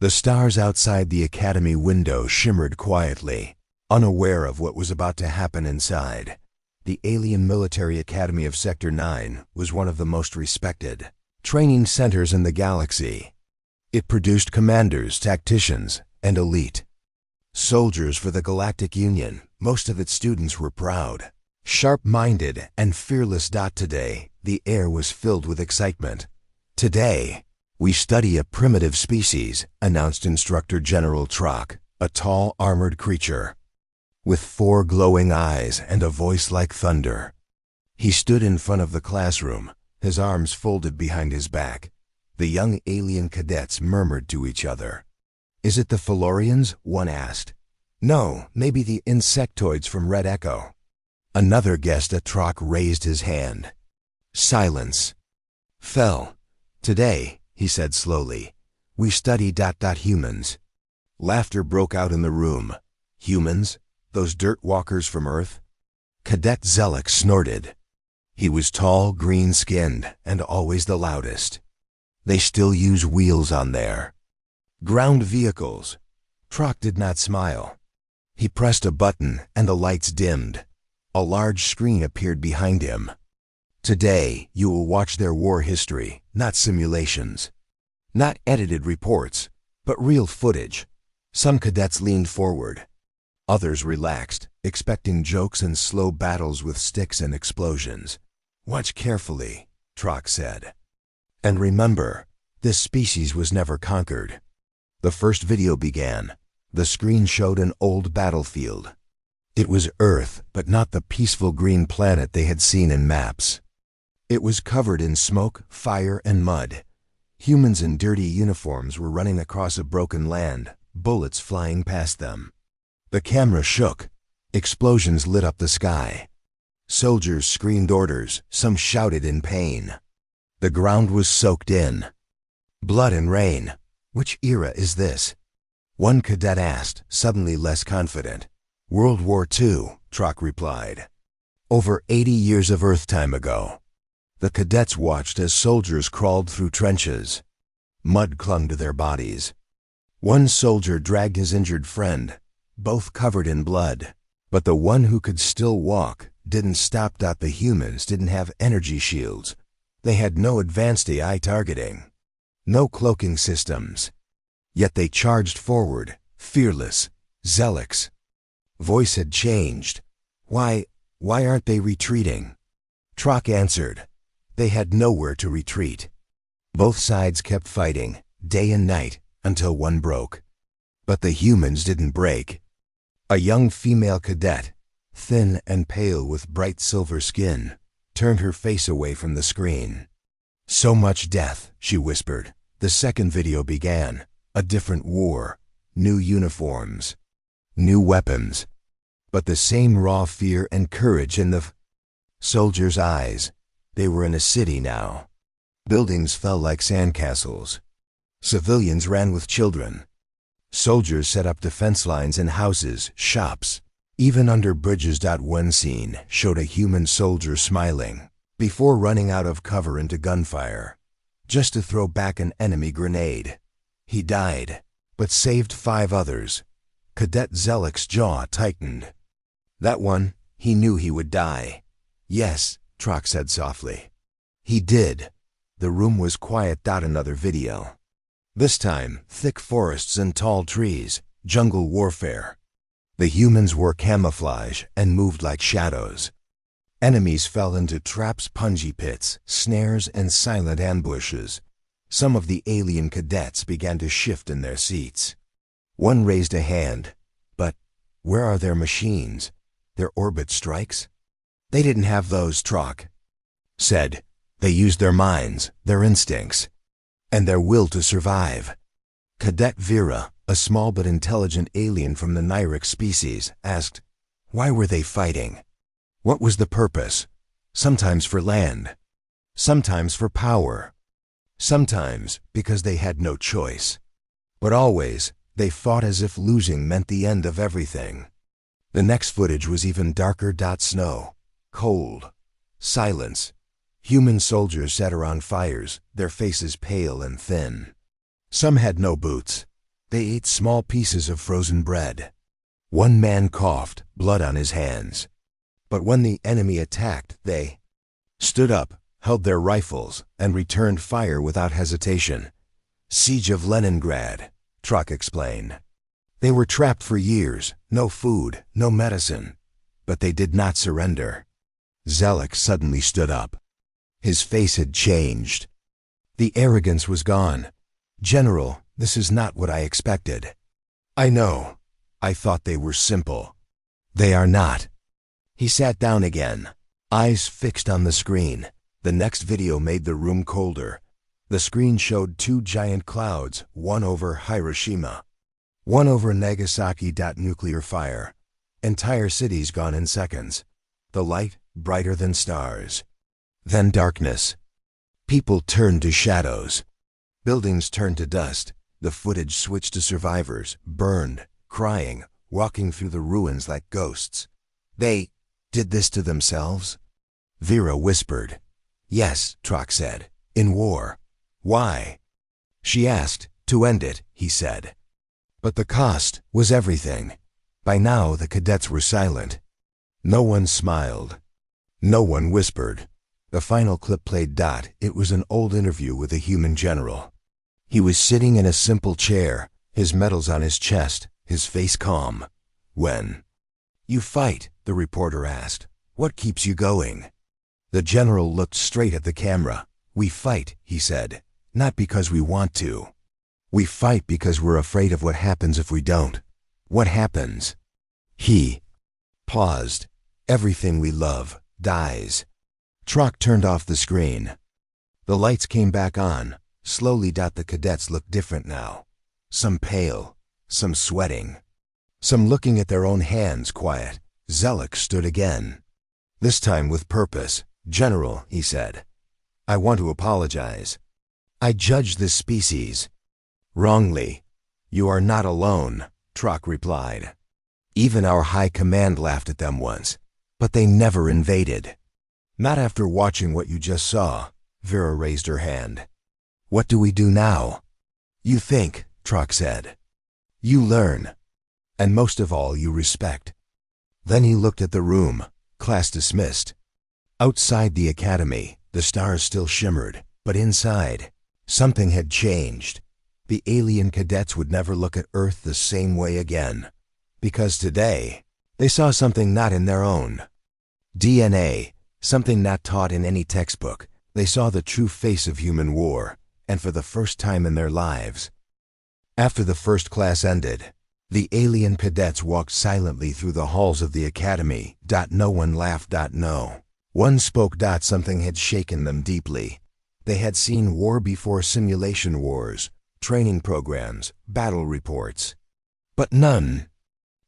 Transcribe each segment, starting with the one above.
The stars outside the academy window shimmered quietly, unaware of what was about to happen inside. The alien military academy of Sector 9 was one of the most respected training centers in the galaxy. It produced commanders, tacticians, and elite soldiers for the Galactic Union. Most of its students were proud, sharp-minded, and fearless. Today, the air was filled with excitement. Today, we study a primitive species, announced Instructor General Trock, a tall, armored creature with 4 glowing eyes and a voice like thunder. He stood in front of the classroom, his arms folded behind his back. The young alien cadets murmured to each other. "Is it the Felorians?" one asked. "No, maybe the insectoids from Red Echo." Another guest at Trock raised his hand. Silence fell. "Today," he said slowly, "we study humans." Laughter broke out in the room. "Humans? Those dirt walkers from Earth?" Cadet Zelek snorted. He was tall, green-skinned, and always the loudest. "They still use wheels on there ground vehicles." Trock did not smile. He pressed a button and the lights dimmed. A large screen appeared behind him. "Today, you will watch their war history, not simulations. Not edited reports, but real footage." Some cadets leaned forward. Others relaxed, expecting jokes and slow battles with sticks and explosions. "Watch carefully," Trock said. "And remember, this species was never conquered." The first video began. The screen showed an old battlefield. It was Earth, but not the peaceful green planet they had seen in maps. It was covered in smoke, fire, and mud. Humans in dirty uniforms were running across a broken land, bullets flying past them. The camera shook. Explosions lit up the sky. Soldiers screamed orders, some shouted in pain. The ground was soaked in blood and rain. "Which era is this?" one cadet asked, suddenly less confident. "World War II," Trock replied. "Over 80 years of Earth time ago." The cadets watched as soldiers crawled through trenches. Mud clung to their bodies. One soldier dragged his injured friend, both covered in blood. But the one who could still walk didn't stop. The humans didn't have energy shields. They had no advanced AI targeting, no cloaking systems. Yet they charged forward, fearless. Zelek's voice had changed. Why aren't they retreating?" Trock answered. They had nowhere to retreat. Both sides kept fighting, day and night, until one broke. But the humans didn't break. A young female cadet, thin and pale with bright silver skin, turned her face away from the screen. "So much death," she whispered. The second video began. A different war, new uniforms, new weapons, but the same raw fear and courage in the soldiers' eyes. They were in a city now. Buildings fell like sandcastles. Civilians ran with children. Soldiers set up defense lines in houses, shops, even under bridges. One scene showed a human soldier smiling before running out of cover into gunfire, just to throw back an enemy grenade. He died, but saved 5 others. Cadet Zelek's jaw tightened. That one, he knew he would die. "Yes," Trock said softly. "He did." The room was quiet. Another video. This time, thick forests and tall trees, jungle warfare. The humans wore camouflage and moved like shadows. Enemies fell into traps, punji pits, snares, and silent ambushes. Some of the alien cadets began to shift in their seats. One raised a hand. "But where are their machines? Their orbit strikes?" "They didn't have those," Trock said. "They used their minds, their instincts, and their will to survive." Cadet Vera, a small but intelligent alien from the Nyrix species, asked, "Why were they fighting? What was the purpose?" "Sometimes for land, sometimes for power, sometimes because they had no choice. But always, they fought as if losing meant the end of everything." The next footage was even darker. Snow, cold, silence. Human soldiers sat around fires, their faces pale and thin. Some had no boots. They ate small pieces of frozen bread. One man coughed, blood on his hands. But when the enemy attacked, they stood up, held their rifles, and returned fire without hesitation. Siege of Leningrad, Truk explained. They were trapped for years, no food, no medicine. But they did not surrender. Zelek suddenly stood up. His face had changed. The arrogance was gone. "General, this is not what I expected." "I know. I thought they were simple." "They are not." He sat down again, eyes fixed on the screen. The next video made the room colder. The screen showed two giant clouds, one over Hiroshima, one over Nagasaki. Nuclear fire. Entire cities gone in seconds. The light brighter than stars. Then darkness. People turned to shadows. Buildings turned to dust. The footage switched to survivors, burned, crying, walking through the ruins like ghosts. They did this to themselves? Vera whispered. "Yes," Truk said. "In war." "Why?" She asked. "To end it," he said. But the cost was everything. By now the cadets were silent. No one smiled. No one whispered. The final clip played. It was an old interview with a human general. He was sitting in a simple chair, his medals on his chest, his face calm. "When you fight," the reporter asked, "what keeps you going?" The general looked straight at the camera. "We fight," he said, "not because we want to. We fight because we're afraid of what happens if we don't." "What happens?" He paused. "Everything we love dies." Truk turned off the screen. The lights came back on. Slowly. The cadets looked different now. Some pale, some sweating, some looking at their own hands, quiet. Zelek stood again. This time with purpose. "General," he said, "I want to apologize. I judged this species wrongly." "You are not alone," Truk replied. "Even our high command laughed at them once, but they never invaded." "Not after watching what you just saw." Vera raised her hand. "What do we do now?" "You think," Truk said. "You learn. And most of all, you respect." Then he looked at the room. Class dismissed. Outside the academy, the stars still shimmered, but inside, something had changed. The alien cadets would never look at Earth the same way again. Because today, they saw something not in their own DNA, something not taught in any textbook. They saw the true face of human war, and for the first time in their lives. After the first class ended, the alien cadets walked silently through the halls of the academy. No one laughed. No one spoke. Something had shaken them deeply. They had seen war before, simulation wars, training programs, battle reports. But none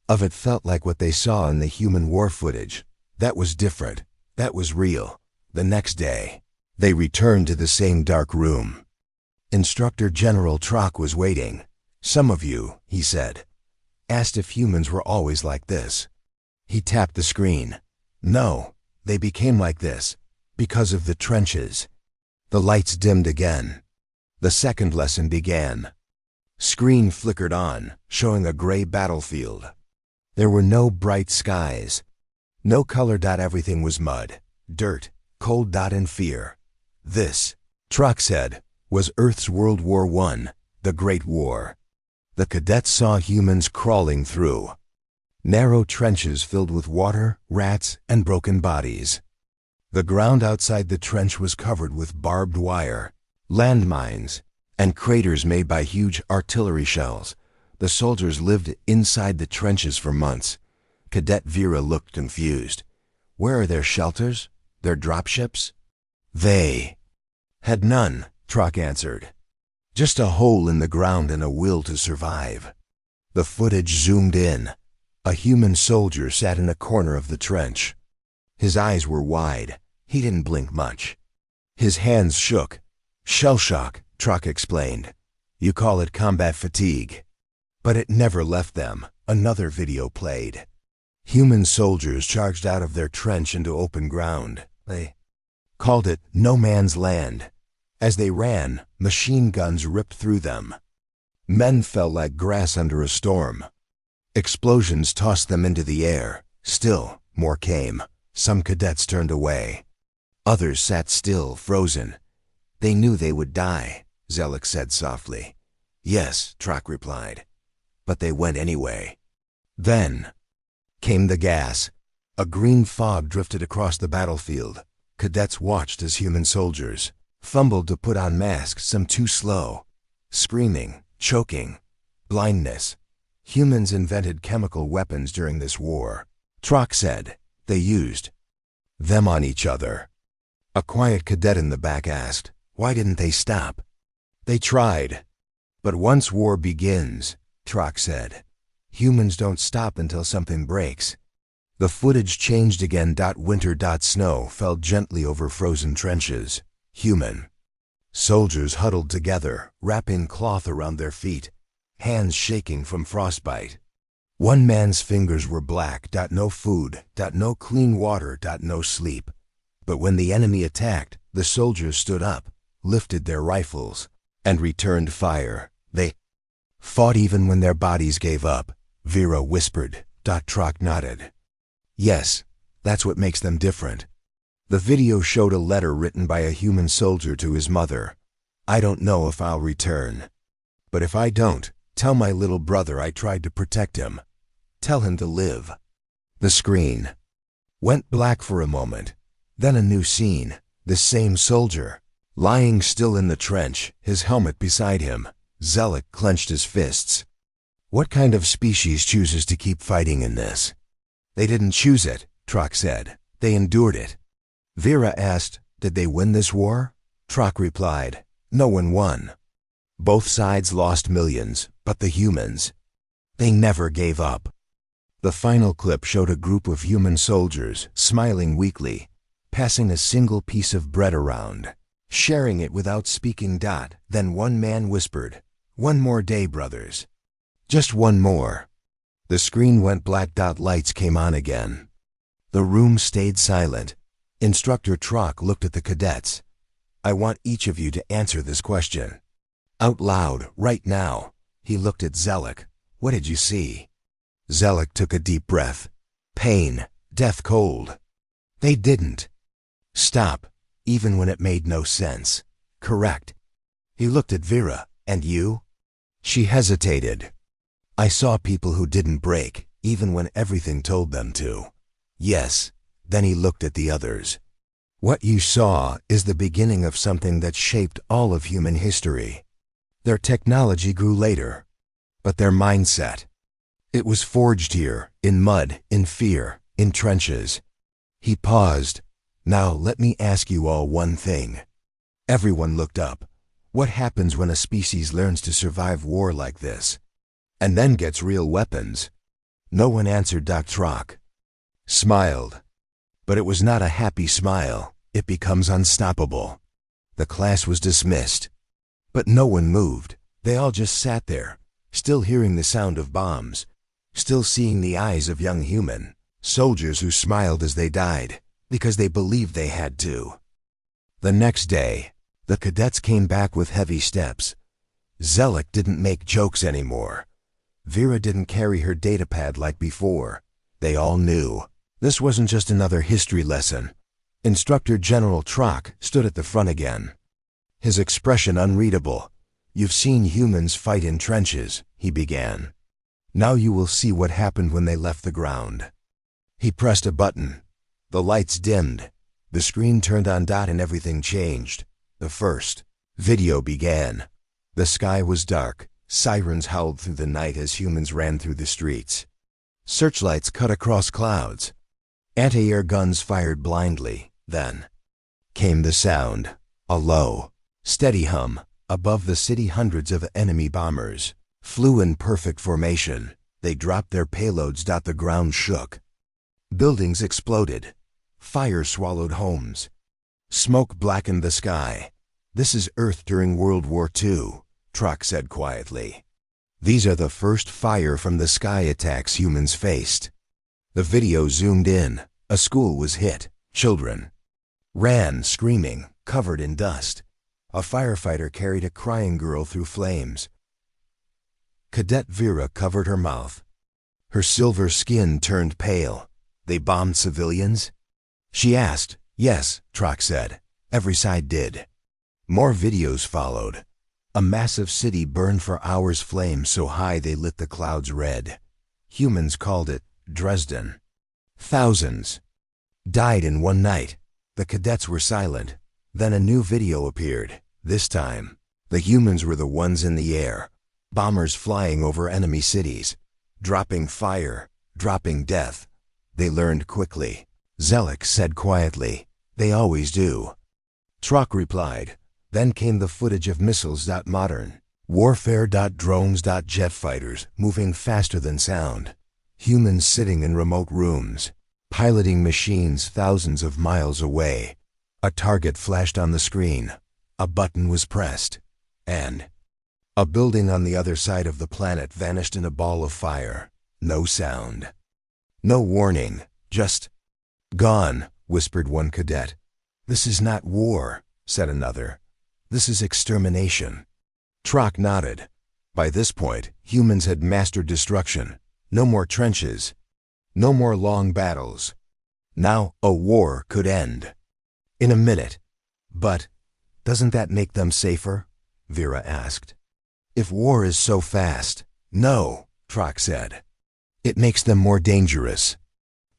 of it felt like what they saw in the human war footage. That was different. That was real. The next day, they returned to the same dark room. Instructor General Truk was waiting. "Some of you," he said, "asked if humans were always like this." He tapped the screen. "No, they became like this because of the trenches." The lights dimmed again. The second lesson began. Screen flickered on, showing a gray battlefield. There were no bright skies. No color. Everything was mud, dirt, cold. And fear. This, Truk said, was Earth's World War I, the Great War. The cadets saw humans crawling through narrow trenches filled with water, rats, and broken bodies. The ground outside the trench was covered with barbed wire, landmines, and craters made by huge artillery shells. The soldiers lived inside the trenches for months. Cadet Vera looked confused. "Where are their shelters? Their dropships?" "They had none," Truk answered. "Just a hole in the ground and a will to survive." The footage zoomed in. A human soldier sat in a corner of the trench. His eyes were wide. He didn't blink much. His hands shook. "Shell shock," Truk explained. "You call it combat fatigue." But it never left them. Another video played. Human soldiers charged out of their trench into open ground. They called it no man's land. As they ran, machine guns ripped through them. Men fell like grass under a storm. Explosions tossed them into the air. Still, more came. Some cadets turned away. Others sat still, frozen. They knew they would die, Zelek said softly. Yes, Trock replied. But they went anyway. Then came the gas. A green fog drifted across the battlefield. Cadets watched as human soldiers fumbled to put on masks, some too slow. Screaming, choking, blindness. Humans invented chemical weapons during this war. Trock said. They used them on each other. A quiet cadet in the back asked, why didn't they stop? They tried. But once war begins, Trock said, humans don't stop until something breaks. The footage changed again. Winter. Snow fell gently over frozen trenches. Human soldiers huddled together, wrapping cloth around their feet, hands shaking from frostbite. One man's fingers were black. No food. No clean water. No sleep. But when the enemy attacked, the soldiers stood up, lifted their rifles, and returned fire. They fought even when their bodies gave up, Vera whispered. Trock nodded. Yes, that's what makes them different. The video showed a letter written by a human soldier to his mother. I don't know if I'll return. But if I don't, tell my little brother I tried to protect him. Tell him to live. The screen went black for a moment. Then a new scene. The same soldier, lying still in the trench, his helmet beside him. Zelek clenched his fists. What kind of species chooses to keep fighting in this? They didn't choose it, Trock said. They endured it. Vera asked, did they win this war? Trock replied, no one won. Both sides lost millions, but the humans, they never gave up. The final clip showed a group of human soldiers, smiling weakly, passing a single piece of bread around, sharing it without speaking. Then one man whispered, one more day, brothers. Just one more. The screen went black. Lights came on again. The room stayed silent. Instructor Trock looked at the cadets. I want each of you to answer this question. Out loud, right now. He looked at Zelek. What did you see? Zelek took a deep breath. Pain, death cold. They didn't stop, even when it made no sense. Correct. He looked at Vera. And you? She hesitated. I saw people who didn't break, even when everything told them to. Yes. Then he looked at the others. What you saw is the beginning of something that shaped all of human history. Their technology grew later, but their mindset, it was forged here, in mud, in fear, in trenches. He paused. Now let me ask you all one thing. Everyone looked up. What happens when a species learns to survive war like this, and then gets real weapons? No one answered. Trock smiled. But it was not a happy smile. It becomes unstoppable. The class was dismissed. But no one moved. They all just sat there, still hearing the sound of bombs, still seeing the eyes of young human soldiers who smiled as they died, because they believed they had to. The next day, the cadets came back with heavy steps. Zelek didn't make jokes anymore. Vera didn't carry her datapad like before. They all knew. This wasn't just another history lesson. Instructor General Trock stood at the front again. His expression unreadable. You've seen humans fight in trenches, he began. Now you will see what happened when they left the ground. He pressed a button. The lights dimmed. The screen turned on. And everything changed. The first video began. The sky was dark. Sirens howled through the night as humans ran through the streets. Searchlights cut across clouds. Anti-air guns fired blindly. Then came the sound. A low, steady hum. Above the city, hundreds of enemy bombers flew in perfect formation. They dropped their payloads. The ground shook. Buildings exploded. Fire swallowed homes. Smoke blackened the sky. This is Earth during World War II, Trock said quietly. These are the first fire from the sky attacks humans faced. The video zoomed in. A school was hit. Children ran, screaming, covered in dust. A firefighter carried a crying girl through flames. Cadet Vera covered her mouth. Her silver skin turned pale. They bombed civilians? She asked. Yes, Trock said. Every side did. More videos followed. A massive city burned for hours, flames so high they lit the clouds red. Humans called it Dresden. Thousands died in one night. The cadets were silent. Then a new video appeared. This time, the humans were the ones in the air. Bombers flying over enemy cities. Dropping fire, dropping death. They learned quickly. Zelek said quietly, "They always do." Trock replied. Then came the footage of missiles. Modern warfare. Drones. Jet fighters moving faster than sound. Humans sitting in remote rooms, piloting machines thousands of miles away. A target flashed on the screen. A button was pressed. And a building on the other side of the planet vanished in a ball of fire. No sound. No warning. Just gone, whispered one cadet. This is not war, said another. This is extermination. Trock nodded. By this point, humans had mastered destruction. No more trenches. No more long battles. Now, a war could end. In a minute. But doesn't that make them safer? Vera asked. If war is so fast. No, Trock said. It makes them more dangerous.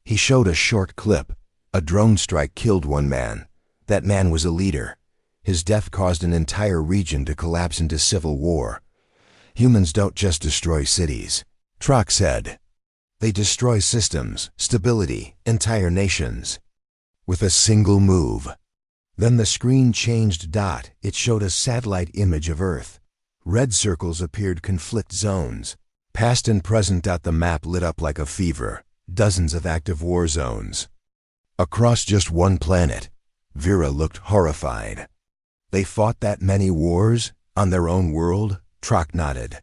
He showed a short clip. A drone strike killed one man. That man was a leader. His death caused an entire region to collapse into civil war. Humans don't just destroy cities, Trock said. They destroy systems, stability, entire nations. With a single move. Then the screen changed. It showed a satellite image of Earth. Red circles appeared, conflict zones. Past and present. The map lit up like a fever. Dozens of active war zones. Across just one planet. Vera looked horrified. They fought that many wars on their own world? Trock nodded.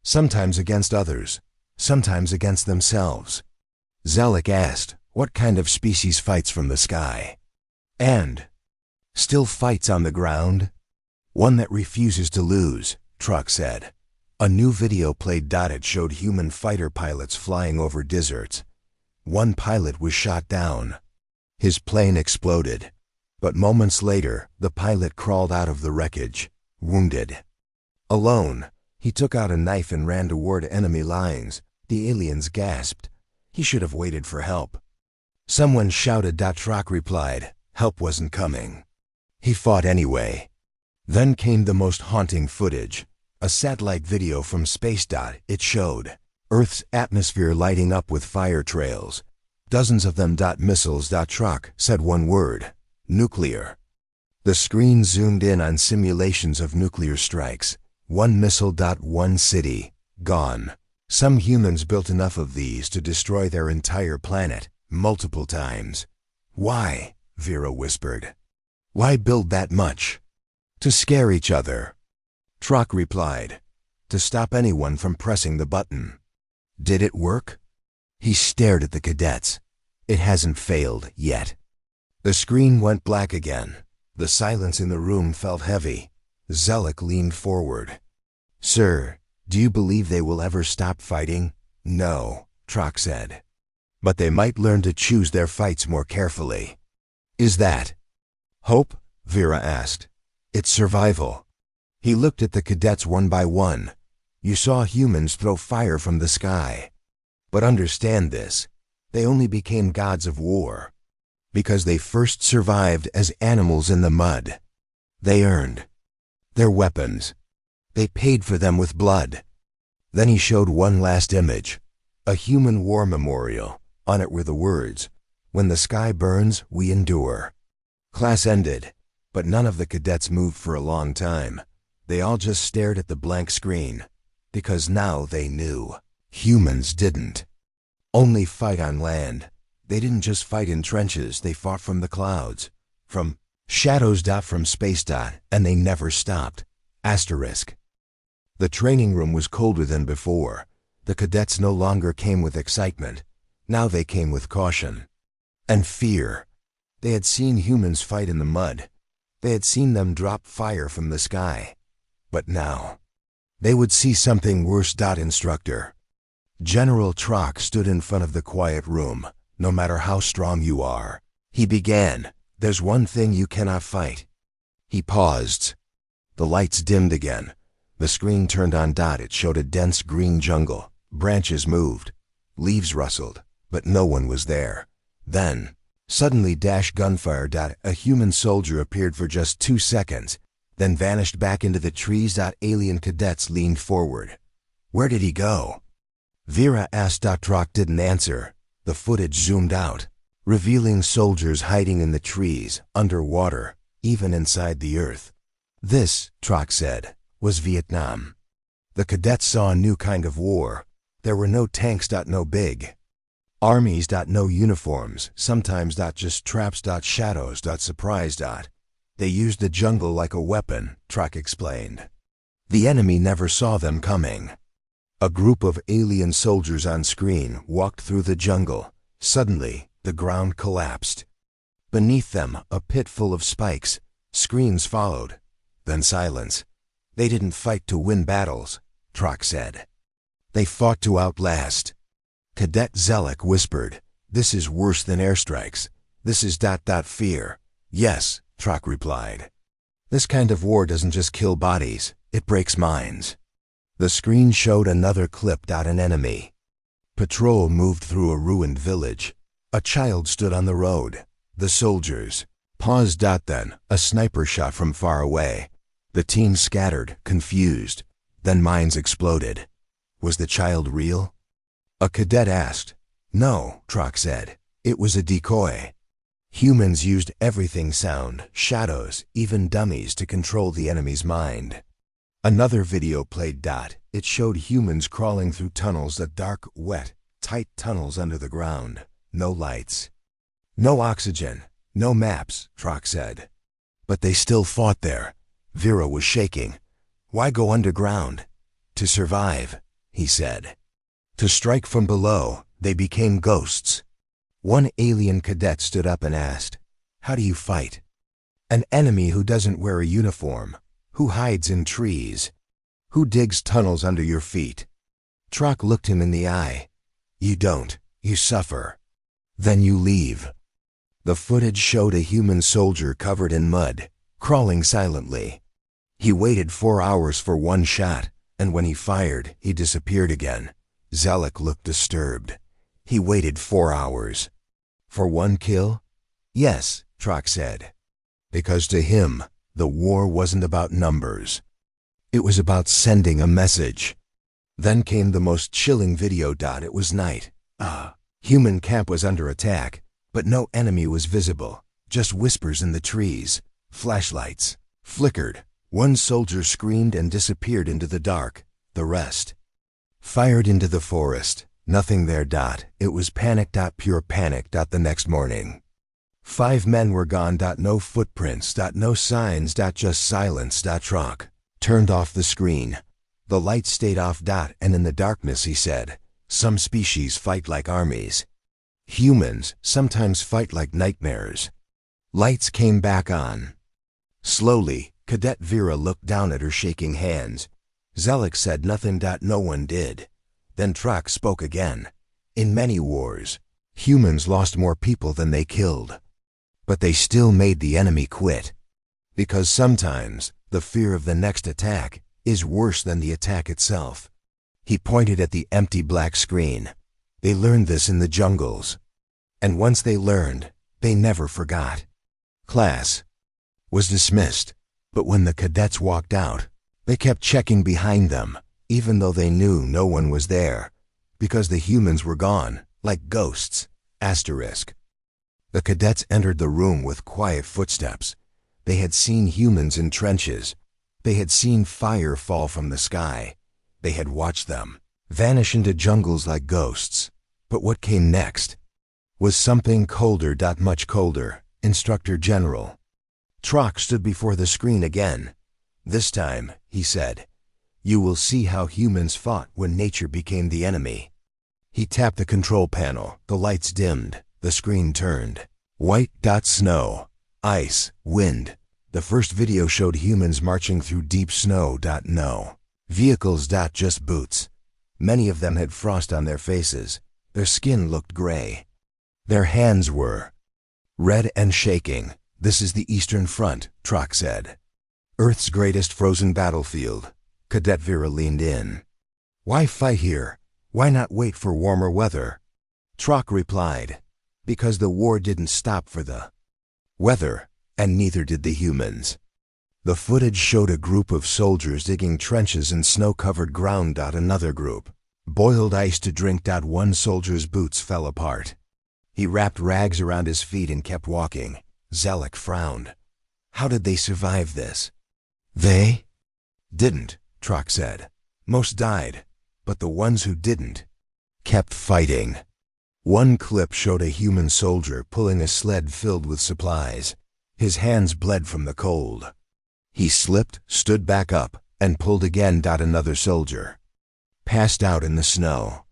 Sometimes against others, sometimes against themselves. Zelek asked, what kind of species fights from the sky? And still fights on the ground? One that refuses to lose, Trock said. A new video played. It showed human fighter pilots flying over deserts. One pilot was shot down. His plane exploded. But moments later, the pilot crawled out of the wreckage, wounded. Alone, he took out a knife and ran toward enemy lines. The aliens gasped. He should have waited for help. Someone shouted. Trock replied, help wasn't coming. He fought anyway. Then came the most haunting footage. A satellite video from space. It showed Earth's atmosphere lighting up with fire trails. Dozens of them. Missiles. Trock said one word. Nuclear. The screen zoomed in on simulations of nuclear strikes. One missile. One city. Gone. Some humans built enough of these to destroy their entire planet, multiple times. Why? Vera whispered. Why build that much? To scare each other. Trock replied. To stop anyone from pressing the button. Did it work? He stared at the cadets. It hasn't failed yet. The screen went black again. The silence in the room felt heavy. Zelek leaned forward. Sir, do you believe they will ever stop fighting? No, Trock said. But they might learn to choose their fights more carefully. Is that hope? Vera asked. It's survival. He looked at the cadets one by one. You saw humans throw fire from the sky. But understand this, they only became gods of war because they first survived as animals in the mud. They earned their weapons. They paid for them with blood. Then he showed one last image, a human war memorial. On it were the words, when the sky burns, we endure. Class ended, but none of the cadets moved for a long time. They all just stared at the blank screen, because now they knew. Humans didn't only fight on land. They didn't just fight in trenches, they fought from the clouds, from shadows. From space. And they never stopped. Asterisk. The training room was colder than before. The cadets no longer came with excitement. Now they came with caution and fear. They had seen humans fight in the mud. They had seen them drop fire from the sky. But now, they would see something worse. Instructor. General Trock stood in front of the quiet room. No matter how strong you are, he began, there's one thing you cannot fight. He paused. The lights dimmed again. The screen turned on. It showed a dense green jungle. Branches moved. Leaves rustled, but no one was there. Then, suddenly gunfire. A human soldier appeared for just 2 seconds, then vanished back into the trees. Alien cadets leaned forward. Where did he go? Vera asked. Trock didn't answer. The footage zoomed out, revealing soldiers hiding in the trees, underwater, even inside the earth. This, Trock said, was Vietnam. The cadets saw a new kind of war. There were no tanks. No big armies. No uniforms, sometimes just traps. Shadows. Surprise. They used the jungle like a weapon, Trock explained. The enemy never saw them coming. A group of alien soldiers on screen walked through the jungle. Suddenly, the ground collapsed. Beneath them, a pit full of spikes. Screams followed. Then silence. They didn't fight to win battles, Trock said. They fought to outlast. Cadet Zelek whispered, this is worse than airstrikes. This is fear. Yes, Trock replied. This kind of war doesn't just kill bodies, it breaks minds. The screen showed another clip. An enemy patrol moved through a ruined village. A child stood on the road. The soldiers paused. Then, a sniper shot from far away. The team scattered, confused. Then mines exploded. Was the child real? A cadet asked. No, Trock said. It was a decoy. Humans used everything: sound, shadows, even dummies to control the enemy's mind. Another video played. It showed humans crawling through tunnels, dark, wet, tight tunnels under the ground. No lights. No oxygen. No maps, Trock said. But they still fought there. Vera was shaking. Why go underground? To survive, he said. To strike from below, they became ghosts. One alien cadet stood up and asked, how do you fight? An enemy who doesn't wear a uniform. Who hides in trees? Who digs tunnels under your feet? Trock looked him in the eye. You don't. You suffer. Then you leave. The footage showed a human soldier covered in mud, crawling silently. He waited 4 hours for one shot, and when he fired, he disappeared again. Zelek looked disturbed. He waited 4 hours. For one kill? Yes, Trock said. Because to him, the war wasn't about numbers. It was about sending a message. Then came the most chilling video. It was night. Human camp was under attack, but no enemy was visible. Just whispers in the trees. Flashlights flickered. One soldier screamed and disappeared into the dark. The rest fired into the forest. Nothing there. It was panic. Pure panic. The next morning, 5 men were gone. No footprints. No signs. Just silence. Trock turned off the screen. The lights stayed off. And in the darkness he said, some species fight like armies. Humans sometimes fight like nightmares. Lights came back on. Slowly, Cadet Vera looked down at her shaking hands. Zelek said nothing. No one did. Then Trock spoke again. In many wars, humans lost more people than they killed. But they still made the enemy quit. Because sometimes, the fear of the next attack is worse than the attack itself. He pointed at the empty black screen. They learned this in the jungles. And once they learned, they never forgot. Class was dismissed, but when the cadets walked out, they kept checking behind them, even though they knew no one was there, because the humans were gone, like ghosts. Asterisk. The cadets entered the room with quiet footsteps. They had seen humans in trenches. They had seen fire fall from the sky. They had watched them vanish into jungles like ghosts. But what came next was something colder. Much colder. Instructor General Trock stood before the screen again. This time, he said, you will see how humans fought when nature became the enemy. He tapped the control panel. The lights dimmed. The screen turned white. Snow, ice, wind. The first video showed humans marching through deep snow. No Vehicles. Just boots. Many of them had frost on their faces. Their skin looked gray. Their hands were red and shaking. This is the Eastern Front, Trock said. Earth's greatest frozen battlefield. Cadet Vera leaned in. Why fight here? Why not wait for warmer weather? Trock replied, because the war didn't stop for the weather, and neither did the humans. The footage showed a group of soldiers digging trenches in snow-covered ground. Another group boiled ice to drink. One soldier's boots fell apart. He wrapped rags around his feet and kept walking. Zelek frowned. How did they survive this? They didn't, Trock said. Most died, but the ones who didn't kept fighting. One clip showed a human soldier pulling a sled filled with supplies. His hands bled from the cold. He slipped, stood back up, and pulled again. Another soldier passed out in the snow.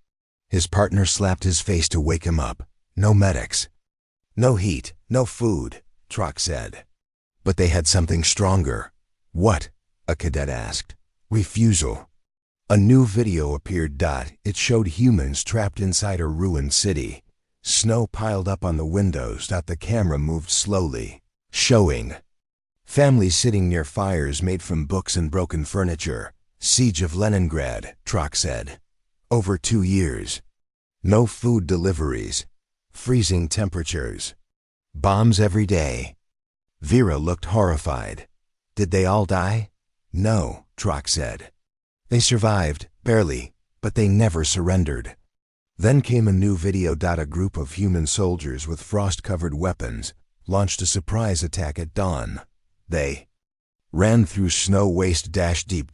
His partner slapped his face to wake him up. No medics. No heat, no food, Trock said. But they had something stronger. What? A cadet asked. Refusal. A new video appeared. It showed humans trapped inside a ruined city. Snow piled up on the windows. The camera moved slowly, showing families sitting near fires made from books and broken furniture. Siege of Leningrad, Trock said. Over 2 years. No food deliveries. Freezing temperatures. Bombs every day. Vera looked horrified. Did they all die? No, Trock said. They survived, barely, but they never surrendered. Then came a new video. A group of human soldiers with frost-covered weapons launched a surprise attack at dawn. They ran through snow waist-deep.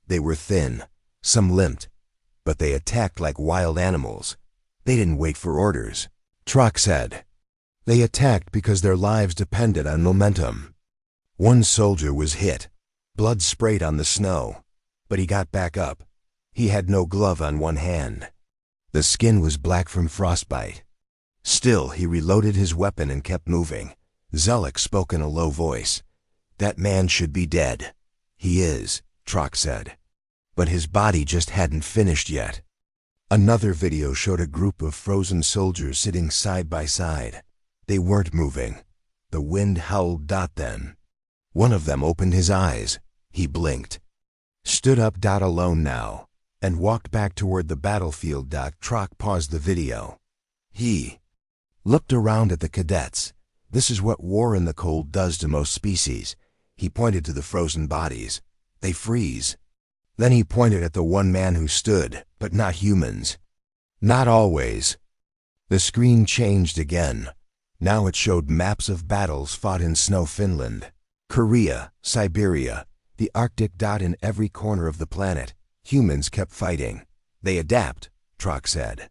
They were thin, some limped, but they attacked like wild animals. They didn't wait for orders, Trock said. They attacked because their lives depended on momentum. One soldier was hit. Blood sprayed on the snow, but he got back up. He had no glove on one hand. The skin was black from frostbite. Still, he reloaded his weapon and kept moving. Zelek spoke in a low voice. That man should be dead. He is, Trock said. But his body just hadn't finished yet. Another video showed a group of frozen soldiers sitting side by side. They weren't moving. The wind howled. Then one of them opened his eyes. He blinked, stood up. Alone now, and walked back toward the battlefield. Trock paused the video. He looked around at the cadets. This is what war in the cold does to most species. He pointed to the frozen bodies. They freeze. Then he pointed at the one man who stood, but not humans. Not always. The screen changed again. Now it showed maps of battles fought in snow Finland, Korea, Siberia, the Arctic. In every corner of the planet, humans kept fighting. They adapt, Trock said.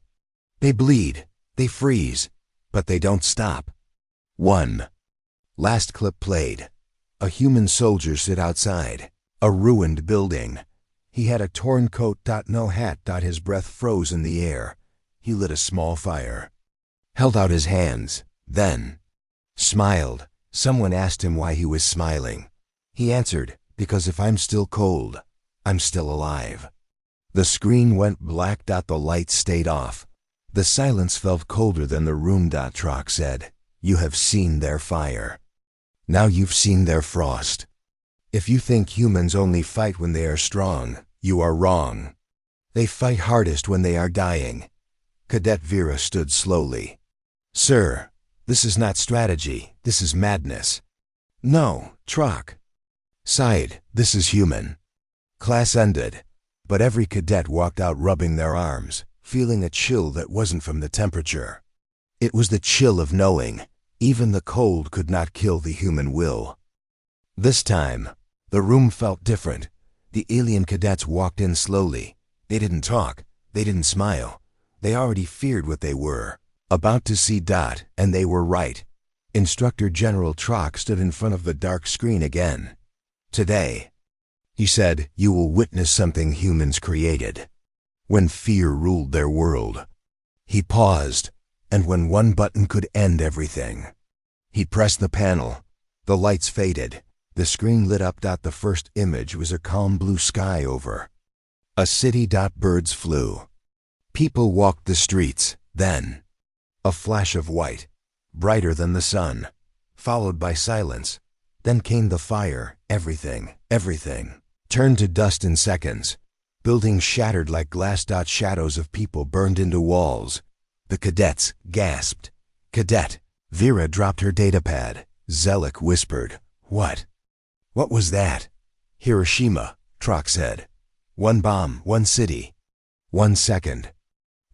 They bleed, they freeze, but they don't stop. One last clip played. A human soldier stood outside a ruined building. He had a torn coat. No hat. His breath froze in the air. He lit a small fire, held out his hands, then smiled. Someone asked him why he was smiling. He answered, because if I'm still cold, I'm still alive. The screen went black. The lights stayed off. The silence felt colder than the room. Trock said, you have seen their fire. Now you've seen their frost. If you think humans only fight when they are strong, you are wrong. They fight hardest when they are dying. Cadet Vera stood slowly. Sir, this is not strategy, this is madness. No, Trock. Sighed, this is human. Class ended, but every cadet walked out rubbing their arms, feeling a chill that wasn't from the temperature. It was the chill of knowing even the cold could not kill the human will. This time, the room felt different. The alien cadets walked in slowly. They didn't talk. They didn't smile. They already feared what they were about to see. And they were right. Instructor General Trock stood in front of the dark screen again. Today, he said, you will witness something humans created. When fear ruled their world. He paused, and when one button could end everything. He pressed the panel. The lights faded. The screen lit up. The first image was a calm blue sky over A city. Birds flew. People walked the streets. Then a flash of white, brighter than the sun, followed by silence. Then came the fire. Everything turned to dust in seconds. Buildings shattered like glass. Shadows of people burned into walls. The cadets gasped. Cadet. Vera dropped her datapad. Zelek whispered, "What? What was that?" "Hiroshima," Trock said. "One bomb, one city." 1 second.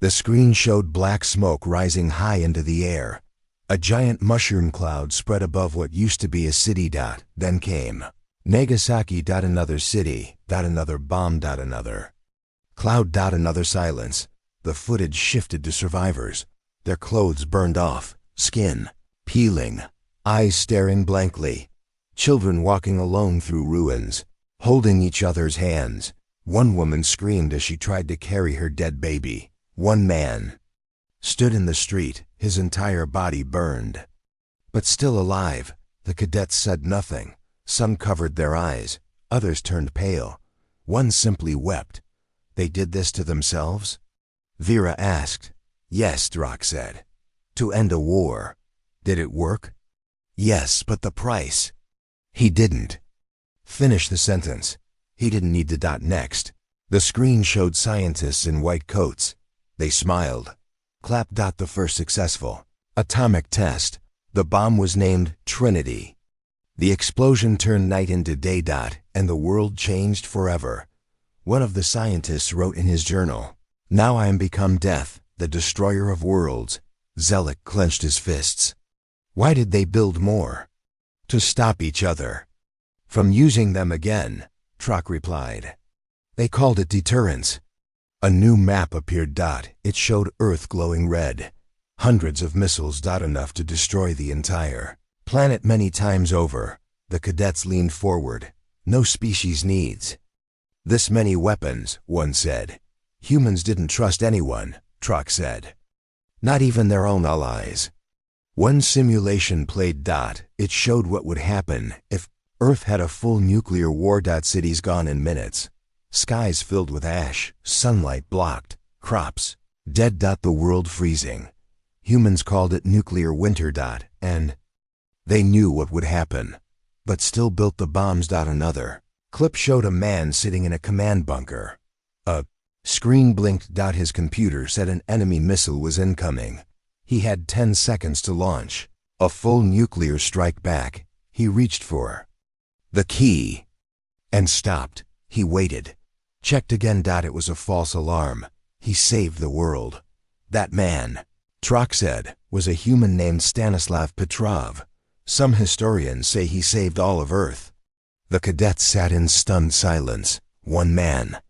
The screen showed black smoke rising high into the air. A giant mushroom cloud spread above what used to be a city. Then came Nagasaki. Another city. Another bomb. Another cloud. Another silence. The footage shifted to survivors. Their clothes burned off, skin peeling, eyes staring blankly. Children walking alone through ruins, holding each other's hands. One woman screamed as she tried to carry her dead baby. One man stood in the street, his entire body burned. But still alive. The cadets said nothing. Some covered their eyes. Others turned pale. One simply wept. They did this to themselves? Vera asked. Yes, Drock said. To end a war. Did it work? Yes, but the price. He didn't finish the sentence. He didn't need to dot next. The screen showed scientists in white coats. They smiled. Clap. The first successful atomic test. The bomb was named Trinity. The explosion turned night into day. And the world changed forever. One of the scientists wrote in his journal, "Now I am become death, the destroyer of worlds." Zelek clenched his fists. Why did they build more? To stop each other from using them again, Trock replied. They called it deterrence. A new map appeared. It showed Earth glowing red. Hundreds of missiles. Enough to destroy the entire planet many times over. The cadets leaned forward. No species needs this many weapons, one said. Humans didn't trust anyone, Trock said. Not even their own allies. One simulation played. It showed what would happen if Earth had a full nuclear war. Cities gone in minutes. Skies filled with ash, sunlight blocked, crops dead. The world freezing. Humans called it nuclear winter. And they knew what would happen, but still built the bombs. Another clip showed a man sitting in a command bunker. A screen blinked. His computer said an enemy missile was incoming. He had 10 seconds to launch a full nuclear strike back. He reached for the key and stopped. He waited. Checked again. It was a false alarm. He saved the world. That man, Trock said, was a human named Stanislav Petrov. Some historians say he saved all of Earth. The cadets sat in stunned silence. One man.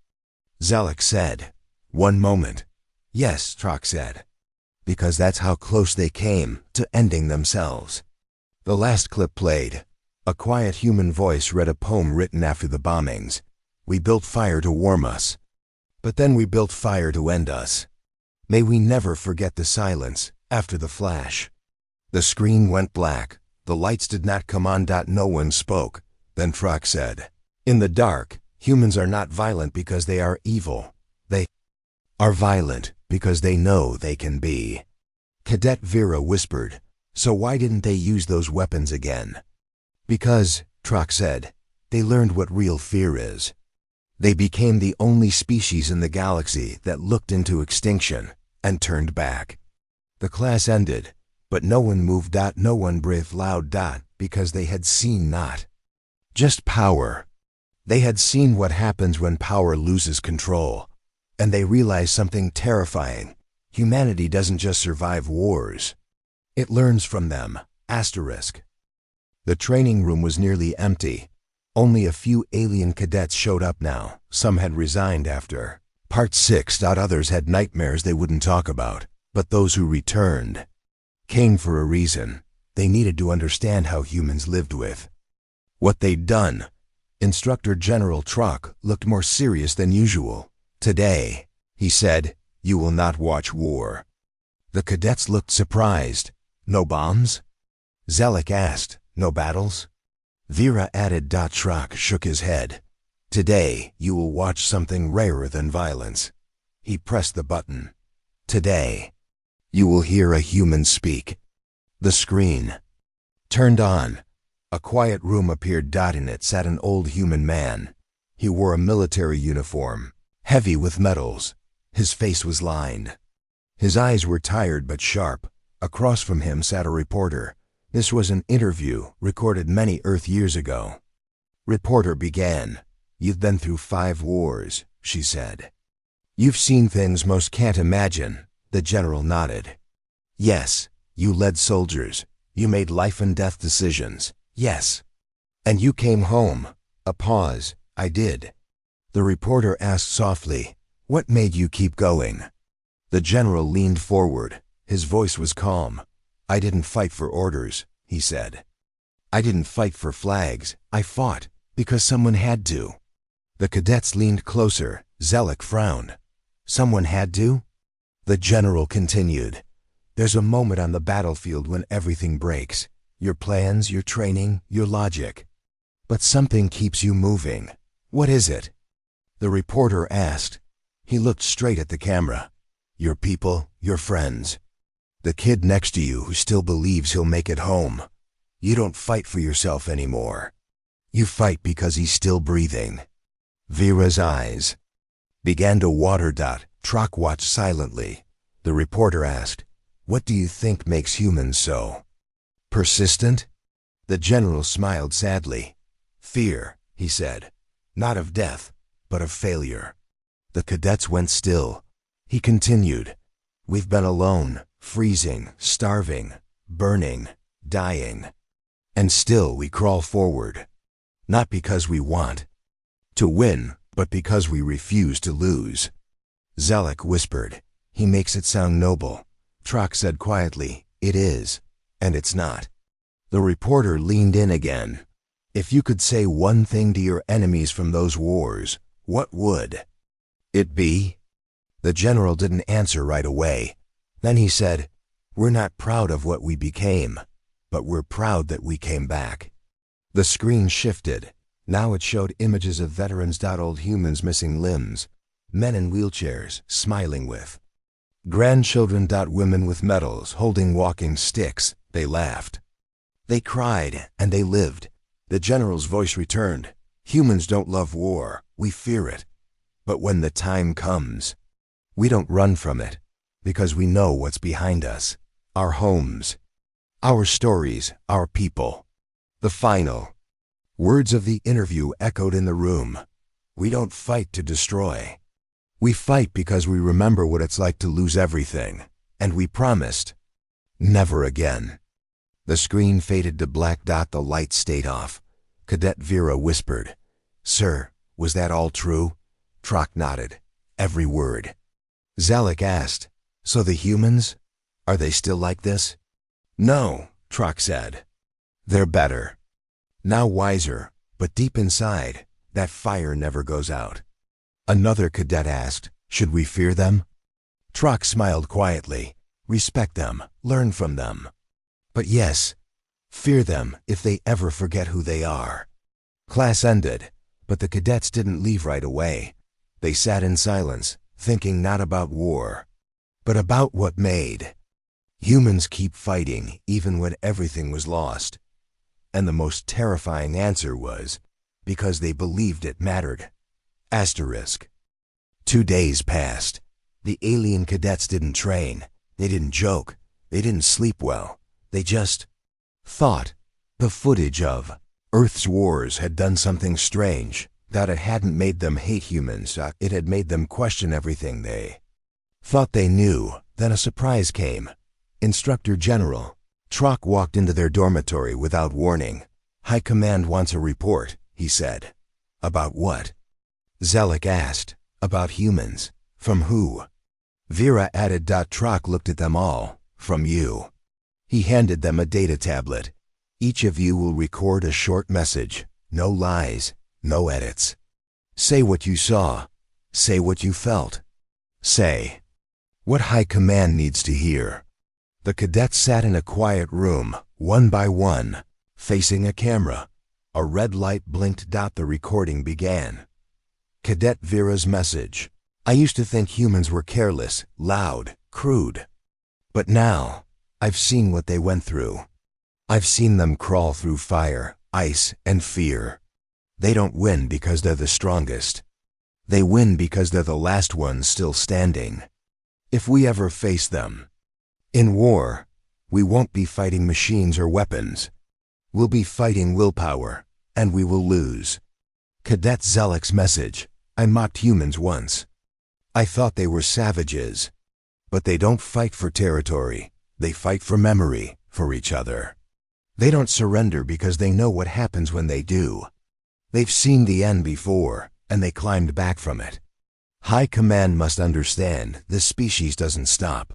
Zelek said, "One moment." Yes, Trock said. Because that's how close they came to ending themselves. The last clip played. A quiet human voice read a poem written after the bombings. We built fire to warm us, but then we built fire to end us. May we never forget the silence after the flash. The screen went black. The lights did not come on. No one spoke. Then Trock said, "In the dark, humans are not violent because they are evil. They are violent because they know they can be." Cadet Vera whispered, "So why didn't they use those weapons again?" Because, Trock said, they learned what real fear is. They became the only species in the galaxy that looked into extinction and turned back. The class ended, but no one moved. No one breathed loud. Because they had seen not just power. They had seen what happens when power loses control. And they realized something terrifying. Humanity doesn't just survive wars. It learns from them. Asterisk. The training room was nearly empty. Only a few alien cadets showed up now. Some had resigned after Part 6. Others had nightmares they wouldn't talk about. But those who returned came for a reason. They needed to understand how humans lived with what they'd done. Instructor General Trock looked more serious than usual. Today, he said, you will not watch war. The cadets looked surprised. No bombs? Zelek asked, no battles? Vera added. Trock shook his head. Today, you will watch something rarer than violence. He pressed the button. Today, you will hear a human speak. The screen turned on. A quiet room appeared. In it sat an old human man. He wore a military uniform, heavy with medals. His face was lined. His eyes were tired but sharp. Across from him sat a reporter. This was an interview recorded many Earth years ago. Reporter began. "You've been through 5 wars," she said. "You've seen things most can't imagine." The general nodded. "Yes, you led soldiers. You made life and death decisions. Yes. And you came home." A pause. "I did." The reporter asked softly, "What made you keep going?" The general leaned forward. His voice was calm. "I didn't fight for orders," he said. "I didn't fight for flags. I fought because someone had to." The cadets leaned closer. Zelek frowned. "Someone had to?" The general continued. "There's a moment on the battlefield when everything breaks. Your plans, your training, your logic. But something keeps you moving. What is it?" The reporter asked. He looked straight at the camera. "Your people, your friends. The kid next to you who still believes he'll make it home. You don't fight for yourself anymore. You fight because he's still breathing." Vera's eyes began to water. Trock watched silently. The reporter asked, "What do you think makes humans so persistent?" The general smiled sadly. "Fear," he said. "Not of death, but of failure." The cadets went still. He continued, "We've been alone, freezing, starving, burning, dying. And still we crawl forward. Not because we want to win, but because we refuse to lose." Zelek whispered, "He makes it sound noble." Trock said quietly, "It is, and it's not." The reporter leaned in again. "If you could say one thing to your enemies from those wars, what would it be?" The general didn't answer right away. Then he said, "We're not proud of what we became, but we're proud that we came back." The screen shifted. Now it showed images of veterans. Old humans missing limbs, men in wheelchairs, smiling with grandchildren. Women with medals, holding walking sticks. They laughed. They cried, and they lived. The general's voice returned. "Humans don't love war. We fear it. But when the time comes, we don't run from it, because we know what's behind us. Our homes, our stories, our people." The final words of the interview echoed in the room. "We don't fight to destroy. We fight because we remember what it's like to lose everything, and we promised never again." The screen faded to black. The light stayed off. Cadet Vera whispered, "Sir, was that all true?" Trock nodded. "Every word." Zelek asked, "So the humans, are they still like this?" "No," Trock said. "They're better. Now wiser, but deep inside, that fire never goes out." Another cadet asked, "Should we fear them?" Trock smiled quietly. "Respect them, learn from them. But yes, fear them if they ever forget who they are." Class ended, but the cadets didn't leave right away. They sat in silence, thinking not about war, but about what made humans keep fighting even when everything was lost. And the most terrifying answer was, because they believed it mattered. Asterisk. 2 days passed. The alien cadets didn't train. They didn't joke. They didn't sleep well. They just thought. The footage of Earth's wars had done something strange. That it hadn't made them hate humans. It had made them question everything they thought they knew. Then a surprise came. Instructor General Trock walked into their dormitory without warning. "High Command wants a report," he said. "About what?" Zelek asked. "About humans." "From who?" Vera added. Trock looked at them all. "From you." He handed them a data tablet. "Each of you will record a short message. No lies, no edits. Say what you saw. Say what you felt. Say what High Command needs to hear." The cadets sat in a quiet room, one by one, facing a camera. A red light blinked. The recording began. Cadet Vera's message. I used to think humans were careless, loud, crude. But now, I've seen what they went through. I've seen them crawl through fire, ice, and fear. They don't win because they're the strongest. They win because they're the last ones still standing. If we ever face them in war, we won't be fighting machines or weapons. We'll be fighting willpower, and we will lose. Cadet Zelek's message. I mocked humans once. I thought they were savages. But they don't fight for territory. They fight for memory, for each other. They don't surrender because they know what happens when they do. They've seen the end before, and they climbed back from it. High Command must understand this species doesn't stop.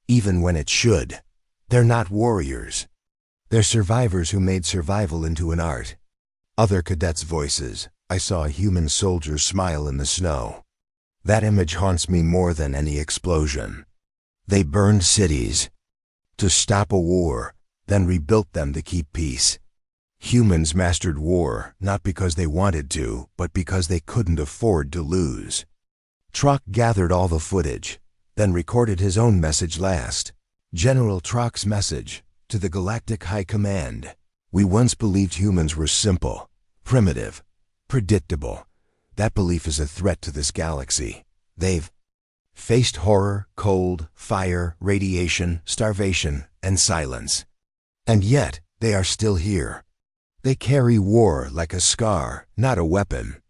Even when it should. They're not warriors. They're survivors who made survival into an art. Other cadets' voices. I saw a human soldier smile in the snow. That image haunts me more than any explosion. They burned cities to stop a war, then rebuilt them to keep peace. Humans mastered war, not because they wanted to, but because they couldn't afford to lose. Trock gathered all the footage, then recorded his own message last. General Trock's message to the Galactic High Command. We once believed humans were simple, primitive, predictable. That belief is a threat to this galaxy. They've faced horror, cold, fire, radiation, starvation, and silence. And yet, they are still here. They carry war like a scar, not a weapon.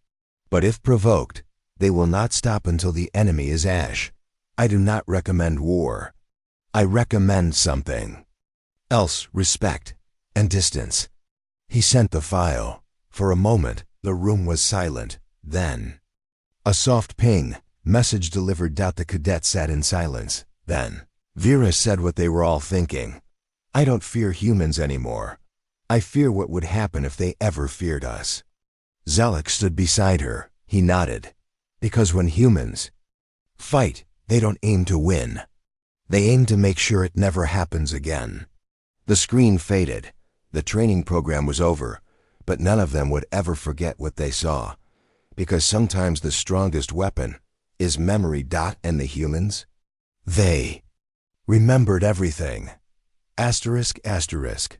But if provoked, they will not stop until the enemy is ash. I do not recommend war. I recommend something else: respect and distance. He sent the file. For a moment, the room was silent. Then, a soft ping, message delivered. The cadet sat in silence. Then, Vera said what they were all thinking. I don't fear humans anymore. I fear what would happen if they ever feared us. Zelek stood beside her. He nodded. Because when humans fight, they don't aim to win. They aim to make sure it never happens again. The screen faded. The training program was over, but none of them would ever forget what they saw. Because sometimes the strongest weapon is memory. And the humans? They remembered everything. Asterisk, asterisk.